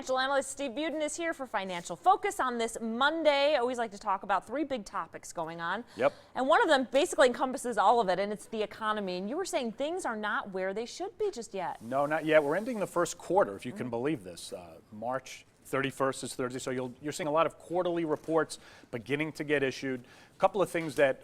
Financial analyst Steve Budin is here for Financial Focus on this Monday. I always like to talk about three big topics going on. Yep. And one of them basically encompasses all of it, and it's the economy. And you were saying things are not where they should be just yet. No, not yet. We're ending the first quarter, if you can believe this. March 31st is Thursday, so you're seeing a lot of quarterly reports beginning to get issued. A couple of things that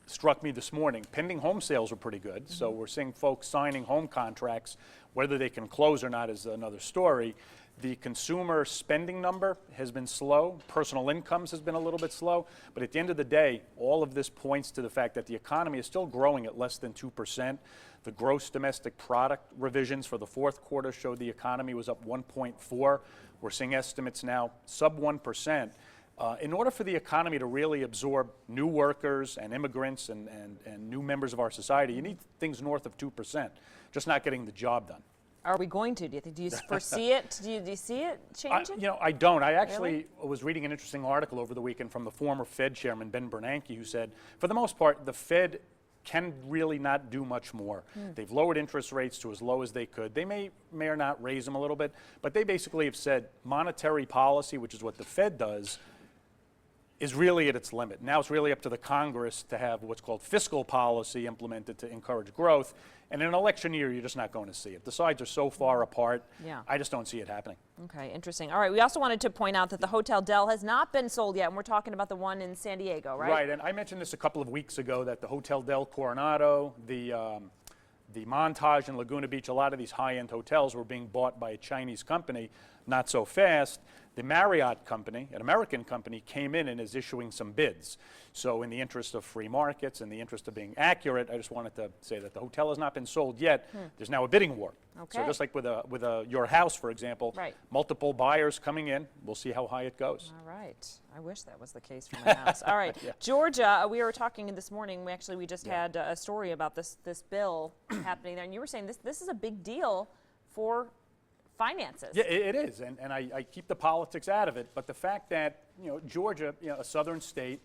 struck me this morning. Pending home sales were pretty good, so we're seeing folks signing home contracts. Whether they can close or not is another story. The consumer spending number has been slow. Personal incomes has been a little bit slow. But at the end of the day, all of this points to the fact that the economy is still growing at less than 2%. The gross domestic product revisions for the fourth quarter showed the economy was up 1.4. We're seeing estimates now sub 1%. In order for the economy to really absorb new workers and immigrants and new members of our society, you need things north of 2%, just not getting the job done. Are we going to? Do you foresee it? Do you see it changing? I don't. I actually was reading an interesting article over the weekend from the former Fed chairman, Ben Bernanke, who said, for the most part, the Fed can really not do much more. They've lowered interest rates to as low as they could. They may or not raise them a little bit, but they basically have said monetary policy, which is what the Fed does, is really at its limit. Now it's really up to the Congress to have what's called fiscal policy implemented to encourage growth. And in an election year, you're just not going to see it. The sides are so far apart, I just don't see it happening. Okay, interesting. All right, we also wanted to point out that the Hotel Del has not been sold yet, and we're talking about the one in San Diego, right? Right, and I mentioned this a couple of weeks ago, that the Hotel Del Coronado, the Montage in Laguna Beach, a lot of these high-end hotels were being bought by a Chinese company, not so fast. The Marriott company, an American company, came in and is issuing some bids. So in the interest of free markets, in the interest of being accurate, I just wanted to say that the hotel has not been sold yet. There's now a bidding war. Okay. So just like with your house, for example, multiple buyers coming in. We'll see how high it goes. All right. I wish that was the case for my house. All right. Georgia, we were talking this morning. We just had a story about this bill happening there, and you were saying this is a big deal for finances. Yeah, it is, and I keep the politics out of it, but the fact that, Georgia, a southern state,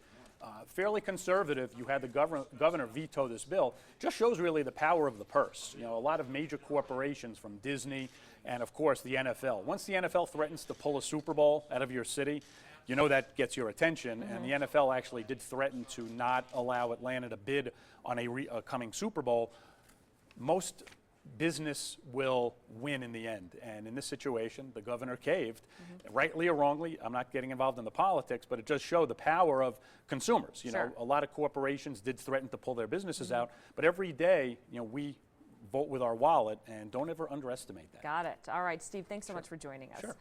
fairly conservative, you had the governor veto this bill, just shows really the power of the purse. A lot of major corporations from Disney and, of course, the NFL. Once the NFL threatens to pull a Super Bowl out of your city, that gets your attention, and the NFL actually did threaten to not allow Atlanta to bid on a coming Super Bowl. Most business will win in the end, and in this situation the governor caved, rightly or wrongly. I'm not getting involved in the politics, but it does show the power of consumers. A lot of corporations did threaten to pull their businesses out, but every day we vote with our wallet, and don't ever underestimate that. Got it. All right, Steve, thanks so much for joining us. Sure.